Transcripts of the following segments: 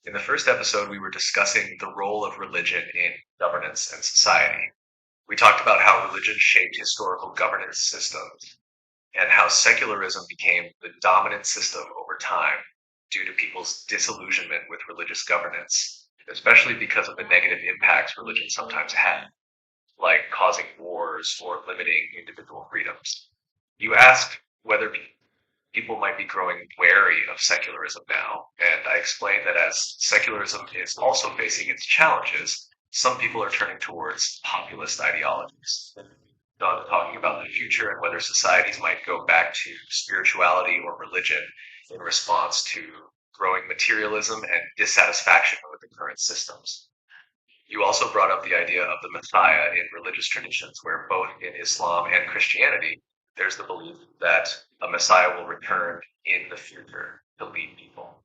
In the first episode, we were discussing the role of religion in governance and society. We talked about how religion shaped historical governance systems and how secularism became the dominant system over time due to people's disillusionment with religious governance, especially because of the negative impacts religion sometimes had, like causing wars or limiting individual freedoms. You asked whether people might be growing wary of secularism now, and I explained that as secularism is also facing its challenges, some people are turning towards populist ideologies. Done talking about the future and whether societies might go back to spirituality or religion in response to growing materialism and dissatisfaction with the current systems. You also brought up the idea of the Messiah in religious traditions, where both in Islam and Christianity, there's the belief that a Messiah will return in the future to lead people.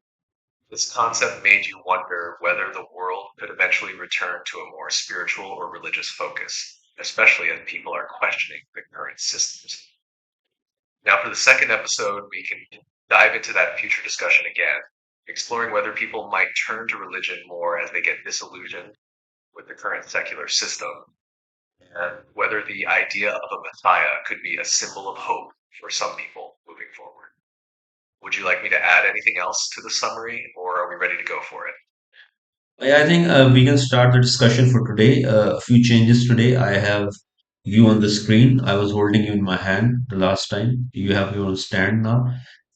This concept made you wonder whether the world could eventually return to a more spiritual or religious focus, especially as people are questioning the current systems. Now, for the second episode, we can dive into that future discussion again, exploring whether people might turn to religion more as they get disillusioned with the current secular system, and whether the idea of a Messiah could be a symbol of hope for some people moving forward. Would you like me to add anything else to the summary, or are we ready to go for it? Yeah, I think we can start the discussion for today. A few changes today. I have you on the screen. I was holding you in my hand the last time. You have your own stand now.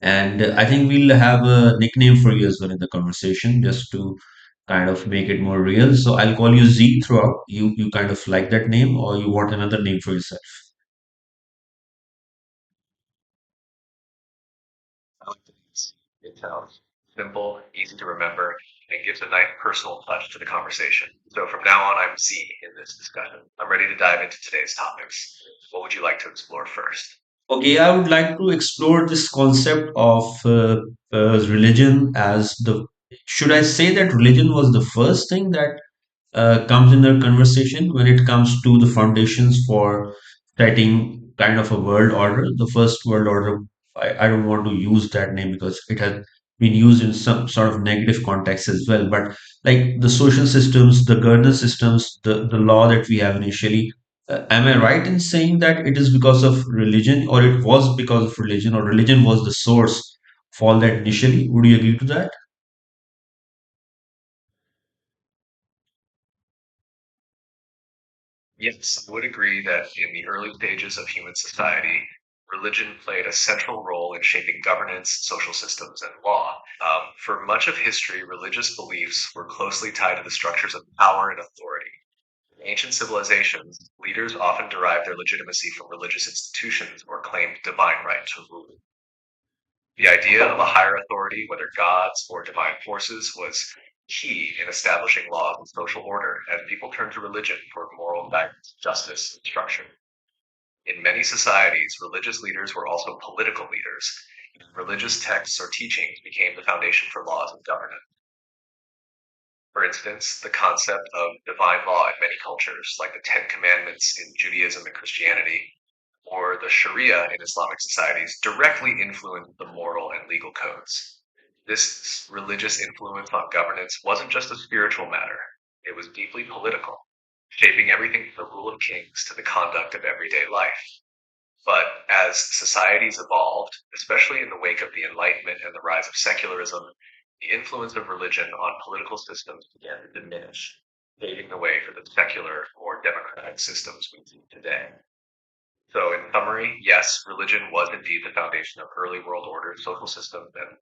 And I think we'll have a nickname for you as well in the conversation just to kind of make it more real. So I'll call you Z throughout. You kind of like that name or you want another name for yourself? I like the names. It sounds simple, easy to remember, and gives a nice personal touch to the conversation. So from now on, I'm Z in this discussion. I'm ready to dive into today's topics. What would you like to explore first? Okay, I would like to explore this concept of religion as the. Should I say that religion was the first thing that comes in our conversation when it comes to the foundations for setting kind of a world order? The first world order, I don't want to use that name because it has been used in some sort of negative context as well. But like the social systems, the governance systems, the law that we have initially, am I right in saying that it is because of religion, or it was because of religion, or religion was the source for all that initially? Would you agree to that? Yes, I would agree that in the early stages of human society, religion played a central role in shaping governance, social systems, and law. For much of history, religious beliefs were closely tied to the structures of power and authority. In ancient civilizations, leaders often derived their legitimacy from religious institutions or claimed divine right to rule. The idea of a higher authority, whether gods or divine forces, was key in establishing laws and social order, and people turned to religion for moral guidance, justice, and structure. In many societies, religious leaders were also political leaders. Religious texts or teachings became the foundation for laws and governance. For instance, the concept of divine law in many cultures, like the Ten Commandments in Judaism and Christianity, or the Sharia in Islamic societies, directly influenced the moral and legal codes. This religious influence on governance wasn't just a spiritual matter, it was deeply political, shaping everything from the rule of kings to the conduct of everyday life. But as societies evolved, especially in the wake of the Enlightenment and the rise of secularism, the influence of religion on political systems began to diminish, paving the way for the secular or democratic systems we see today. So, in summary, yes, religion was indeed the foundation of early world order social systems, and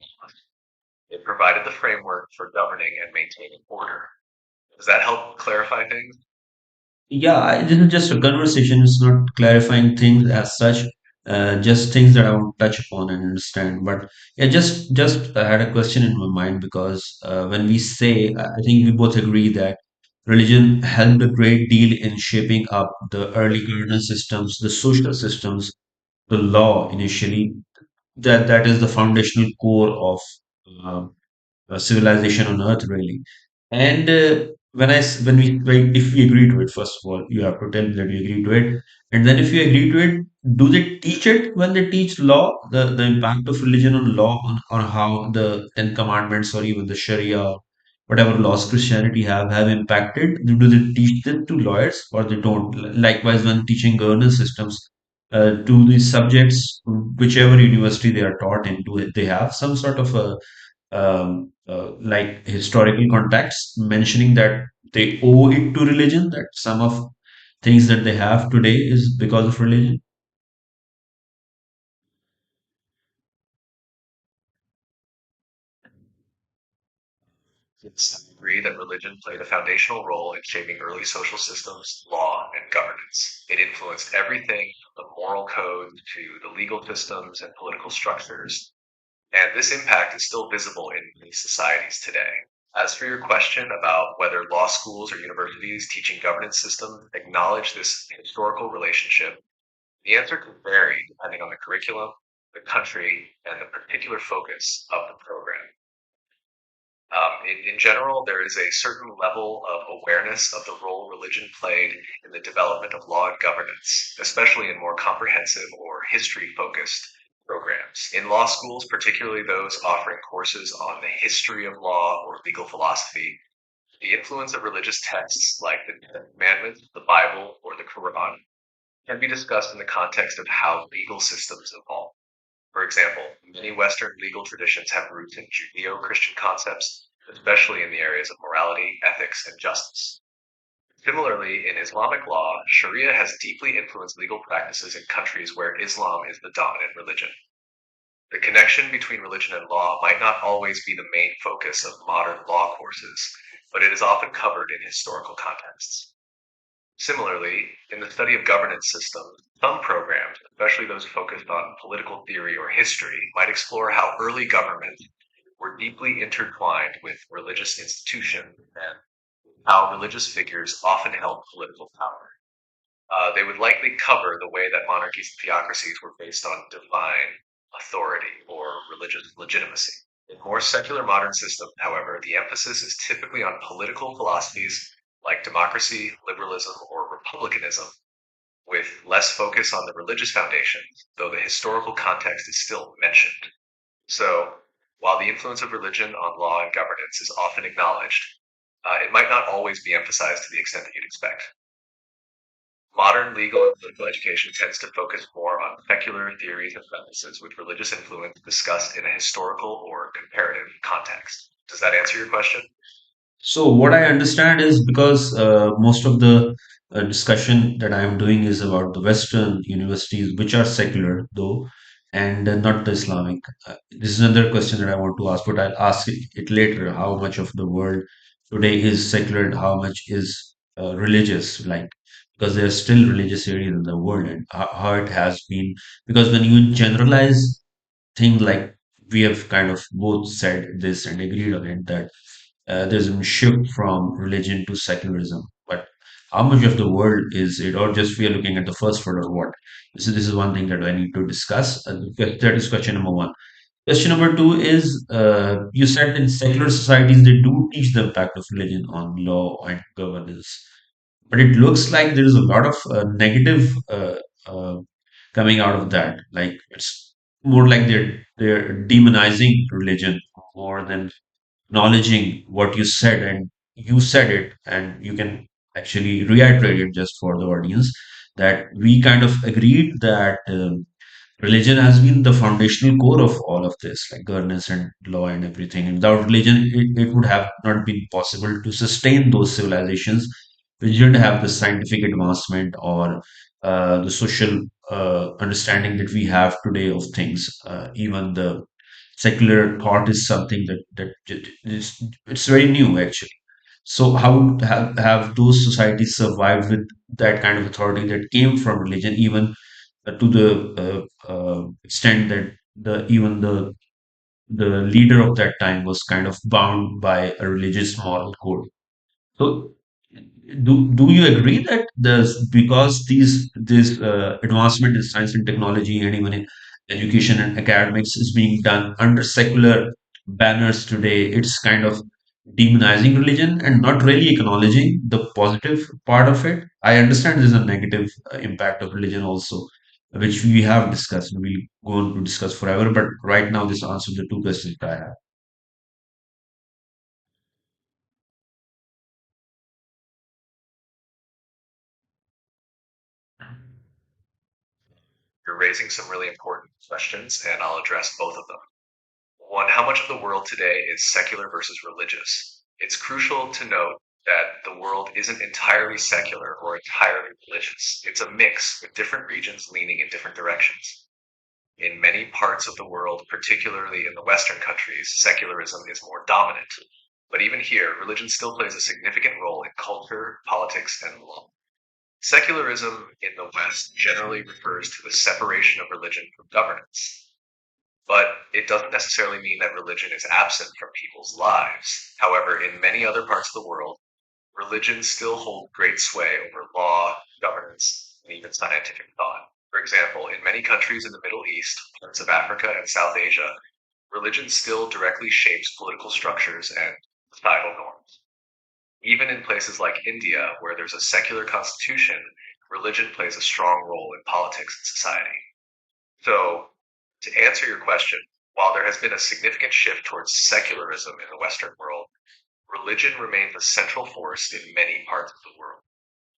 it provided the framework for governing and maintaining order. Does that help clarify things? Yeah, this is just a conversation. It's not clarifying things as such. Just things that I want to touch upon and understand. But yeah, just I had a question in my mind because when we say, I think we both agree that religion helped a great deal in shaping up the early governance systems, the social systems, the law initially. That is the foundational core of uh, civilization on Earth, really. And when if we agree to it, first of all, you have to tell me that you agree to it, and then if you agree to it, do they teach it when they teach law, the impact of religion on law, on how the Ten Commandments or even the Sharia, whatever laws Christianity have impacted? Do they teach it to lawyers or they don't? Likewise, when teaching governance systems to these subjects, whichever university they are taught in, do they have some sort of a like historical context mentioning that they owe it to religion, that some of things that they have today is because of religion? Yes, I agree that religion played a foundational role in shaping early social systems, law, and governance. It influenced everything from the moral code to the legal systems and political structures, and this impact is still visible in many societies today. As for your question about whether law schools or universities teaching governance systems acknowledge this historical relationship, the answer can vary depending on the curriculum, the country, and the particular focus of the program. In general, there is a certain level of awareness of the role religion played in the development of law and governance, especially in more comprehensive or history focused programs. In law schools, particularly those offering courses on the history of law or legal philosophy, the influence of religious texts like the Ten Commandments, the Bible, or the Quran can be discussed in the context of how legal systems evolve. For example, many Western legal traditions have roots in Judeo Christian concepts, especially in the areas of morality, ethics, and justice. Similarly, in Islamic law, Sharia has deeply influenced legal practices in countries where Islam is the dominant religion. The connection between religion and law might not always be the main focus of modern law courses, but it is often covered in historical contexts. Similarly, in the study of governance systems, some programs, especially those focused on political theory or history, might explore how early governments were deeply intertwined with religious institutions and how religious figures often held political power. They would likely cover the way that monarchies and theocracies were based on divine authority or religious legitimacy. In more secular modern systems, however, the emphasis is typically on political philosophies like democracy, liberalism, or republicanism, with less focus on the religious foundations, though the historical context is still mentioned. So, while the influence of religion on law and governance is often acknowledged, it might not always be emphasized to the extent that you'd expect. Modern legal and political education tends to focus more on secular theories and premises with religious influence discussed in a historical or comparative context. Does that answer your question? So what I understand is because most of the discussion that I am doing is about the Western universities, which are secular though, and not the Islamic. This is another question that I want to ask, but I'll ask it later. How much of the world today is secular and how much is religious? Like, because there are still religious areas in the world, and how it has been. Because when you generalize things, like we have kind of both said this and agreed on it, that there's a shift from religion to secularism. But how much of the world is it, or just we are looking at the first world, or what? This is one thing that I need to discuss. That is question number one. Question number two is you said in secular societies they do teach the impact of religion on law and governance, but it looks like there is a lot of negative coming out of that. Like it's more like they're demonizing religion more than acknowledging what you said, and you said it, and you can actually reiterate it just for the audience, that we kind of agreed that religion has been the foundational core of all of this, like governance and law and everything. And without religion, it would have not been possible to sustain those civilizations which didn't have the scientific advancement or the social understanding that we have today of things. Even the secular thought is something is it's very new actually. So how have those societies survived with that kind of authority that came from religion, even to the extent that the leader of that time was kind of bound by a religious moral code? So do you agree that there's, because these advancement in science and technology and even in education and academics is being done under secular banners today, it's kind of demonizing religion and not really acknowledging the positive part of it. I understand there's a negative impact of religion also, which we have discussed and we'll go on to discuss forever. But right now, this answers the two questions that I have. You're raising some really important questions, and I'll address both of them. One, how much of the world today is secular versus religious? It's crucial to note that the world isn't entirely secular or entirely religious. It's a mix with different regions leaning in different directions. In many parts of the world, particularly in the Western countries, secularism is more dominant. But even here, religion still plays a significant role in culture, politics, and law. Secularism in the West generally refers to the separation of religion from governance, but it doesn't necessarily mean that religion is absent from people's lives. However, in many other parts of the world, religion still holds great sway over law, governance, and even scientific thought. For example, in many countries in the Middle East, parts of Africa, and South Asia, religion still directly shapes political structures and societal norms. Even in places like India, where there's a secular constitution, religion plays a strong role in politics and society. So, to answer your question, while there has been a significant shift towards secularism in the Western world, religion remains a central force in many parts of the world.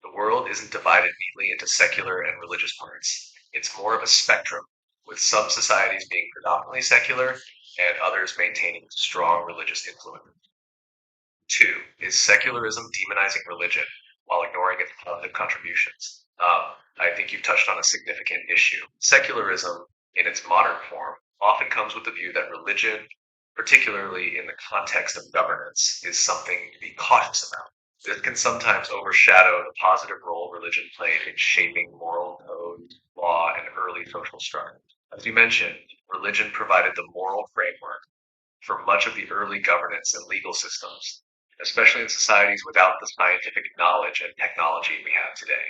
The world isn't divided neatly into secular and religious parts. It's more of a spectrum, with some societies being predominantly secular and others maintaining strong religious influence. Two, is secularism demonizing religion while ignoring its positive contributions? I think you've touched on a significant issue. Secularism, in its modern form, often comes with the view that religion, particularly in the context of governance, is something to be cautious about. This can sometimes overshadow the positive role religion played in shaping moral code, law, and early social structure. As you mentioned, religion provided the moral framework for much of the early governance and legal systems, especially in societies without the scientific knowledge and technology we have today.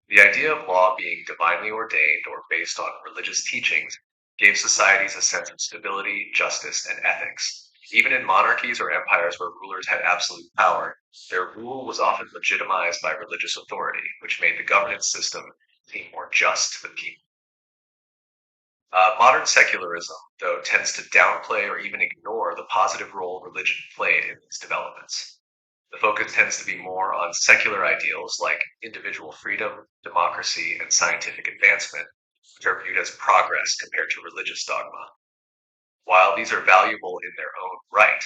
The idea of law being divinely ordained or based on religious teachings gave societies a sense of stability, justice, and ethics. Even in monarchies or empires where rulers had absolute power, their rule was often legitimized by religious authority, which made the governance system seem more just to the people. Modern secularism, though, tends to downplay or even ignore the positive role religion played in these developments. The focus tends to be more on secular ideals like individual freedom, democracy, and scientific advancement, which are viewed as progress compared to religious dogma. While these are valuable in their own right,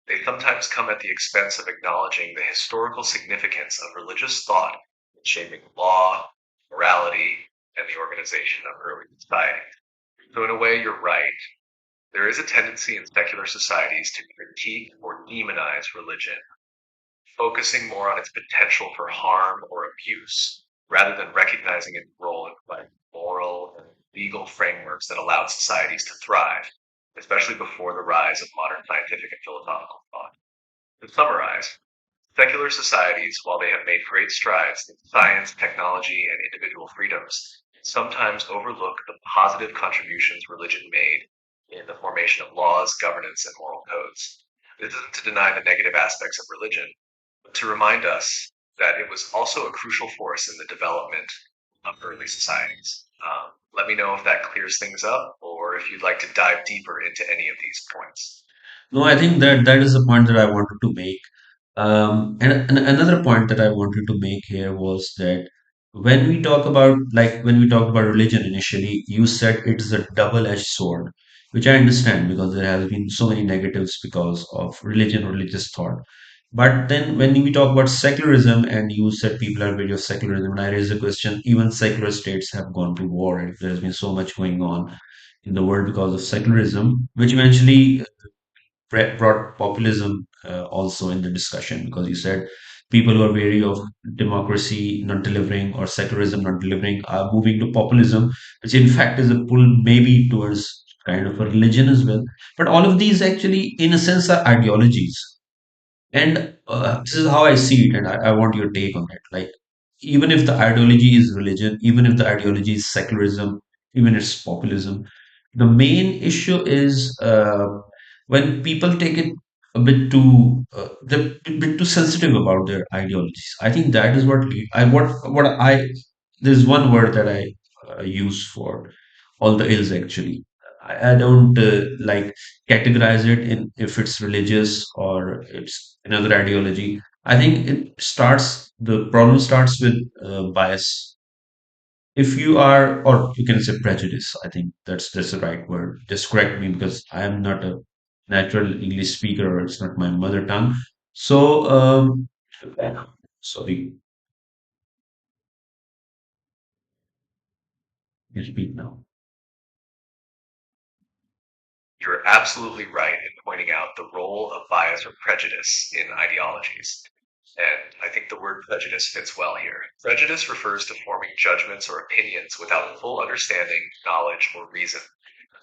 they sometimes come at the expense of acknowledging the historical significance of religious thought in shaping law, morality, and the organization of early societies. So, in a way, you're right. There is a tendency in secular societies to critique or demonize religion, focusing more on its potential for harm or abuse, rather than recognizing its role in providing moral and legal frameworks that allowed societies to thrive, especially before the rise of modern scientific and philosophical thought. To summarize, secular societies, while they have made great strides in science, technology, and individual freedoms, sometimes overlook the positive contributions religion made in the formation of laws, governance, and moral codes. This isn't to deny the negative aspects of religion, but to remind us that it was also a crucial force in the development of early societies. Let me know if that clears things up or if you'd like to dive deeper into any of these points. No, I think that that is the point that I wanted to make. And another point that I wanted to make here was that when we talk about, like, when we talk about religion initially, you said it is a double-edged sword, which I understand because there has been so many negatives because of religion, religious thought. But then when we talk about secularism, and you said people are wary of secularism, and I raise the question, even secular states have gone to war. And there's been so much going on in the world because of secularism, which eventually brought populism also in the discussion because you said people who are wary of democracy not delivering or secularism not delivering are moving to populism, which in fact is a pull maybe towards kind of a religion as well. But all of these actually, in a sense, are ideologies. And this is how I see it, and I want your take on it. Like, even if the ideology is religion, even if the ideology is secularism, even if it's populism, the main issue is when people take it. they're a bit too sensitive about their ideologies. I think that is what I there's one word that I use for all the ills actually. I don't like categorize it in if it's religious or it's another ideology. I think the problem starts with bias. If you are, or you can say prejudice, I think that's the right word. Just correct me because I am not a natural English speaker or it's not my mother tongue. So, sorry, you speak now. You're absolutely right in pointing out the role of bias or prejudice in ideologies. And I think the word prejudice fits well here. Prejudice refers to forming judgments or opinions without full understanding, knowledge, or reason,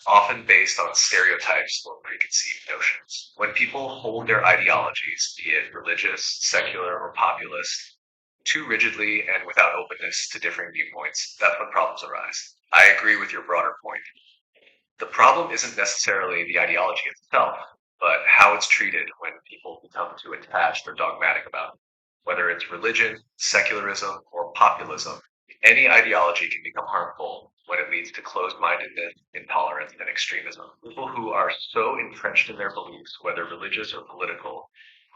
often based on stereotypes or preconceived notions. When people hold their ideologies, be it religious, secular, or populist, too rigidly and without openness to differing viewpoints, that's when problems arise. I agree with your broader point. The problem isn't necessarily the ideology itself, but how it's treated when people become too attached or dogmatic about it. Whether it's religion, secularism, or populism, any ideology can become harmful when it leads to closed mindedness, intolerance, and extremism. People who are so entrenched in their beliefs, whether religious or political,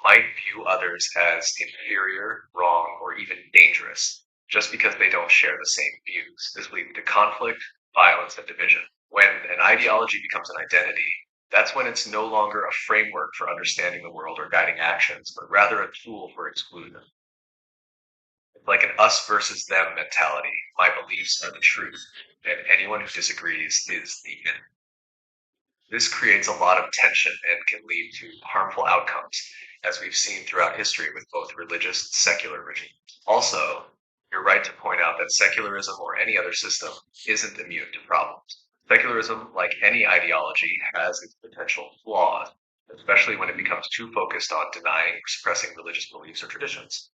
might view others as inferior, wrong, or even dangerous just because they don't share the same views. This leads to conflict, violence, and division. When an ideology becomes an identity, that's when it's no longer a framework for understanding the world or guiding actions, but rather a tool for exclusion. It's like an us versus them mentality. My beliefs are the truth, and anyone who disagrees is the enemy. This creates a lot of tension and can lead to harmful outcomes, as we've seen throughout history with both religious and secular regimes. Also, you're right to point out that secularism or any other system isn't immune to problems. Secularism, like any ideology, has its potential flaws, especially when it becomes too focused on denying or suppressing religious beliefs or traditions.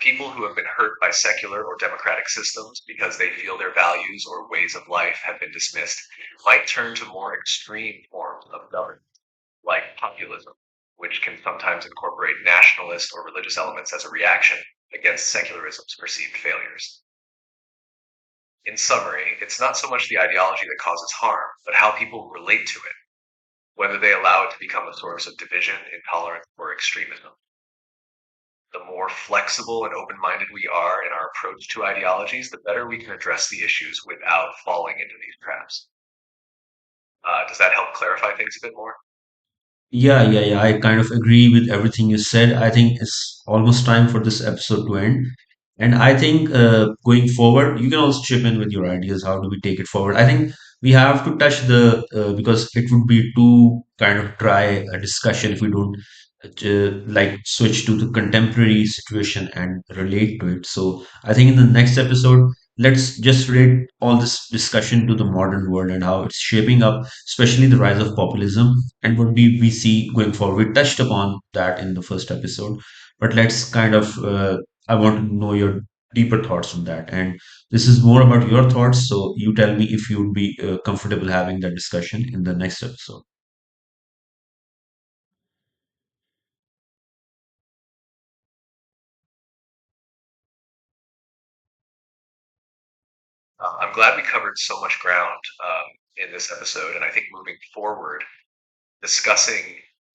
People who have been hurt by secular or democratic systems because they feel their values or ways of life have been dismissed might turn to more extreme forms of governance, like populism, which can sometimes incorporate nationalist or religious elements as a reaction against secularism's perceived failures. In summary, it's not so much the ideology that causes harm, but how people relate to it, whether they allow it to become a source of division, intolerance, or extremism. The more flexible and open minded we are in our approach to ideologies, the better we can address the issues without falling into these traps. Does that help clarify things a bit more? Yeah. I kind of agree with everything you said. I think it's almost time for this episode to end. And I think going forward, you can also chip in with your ideas. How do we take it forward? I think we have to touch because it would be too kind of dry a discussion if we don't like switch to the contemporary situation and relate to it. So I think in the next episode, let's just relate all this discussion to the modern world and how it's shaping up, especially the rise of populism and what do we see going forward. We touched upon that in the first episode, but let's kind of I want to know your deeper thoughts on that. And this is more about your thoughts. So you tell me if you would be comfortable having that discussion in the next episode. I'm glad we covered so much ground in this episode, and I think moving forward, discussing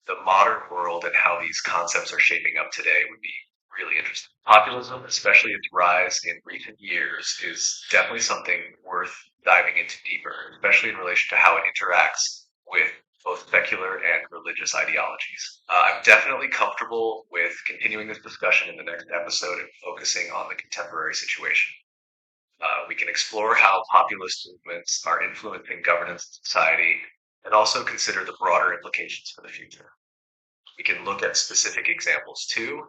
the modern world and how these concepts are shaping up today would be really interesting. Populism, especially its rise in recent years, is definitely something worth diving into deeper, especially in relation to how it interacts with both secular and religious ideologies. I'm definitely comfortable with continuing this discussion in the next episode and focusing on the contemporary situation. We can explore how populist movements are influencing governance and society, and also consider the broader implications for the future. We can look at specific examples too,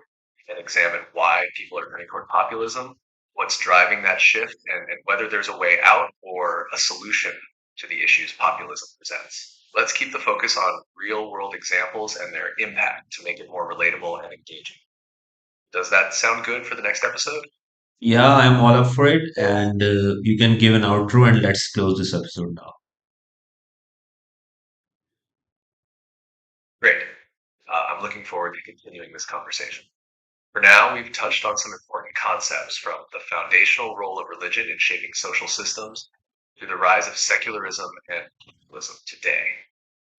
and examine why people are turning toward populism, what's driving that shift, and whether there's a way out or a solution to the issues populism presents. Let's keep the focus on real world examples and their impact to make it more relatable and engaging. Does that sound good for the next episode? Yeah, I'm all up for it. And you can give an outro and let's close this episode now. Great. looking forward to continuing this conversation. For now, we've touched on some important concepts from the foundational role of religion in shaping social systems to the rise of secularism and populism today.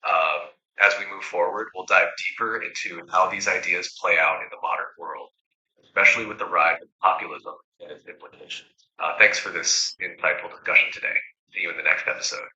Um, as we move forward, we'll dive deeper into how these ideas play out in the modern world, especially with the rise of populism and its implications. Thanks for this insightful discussion today. See you in the next episode.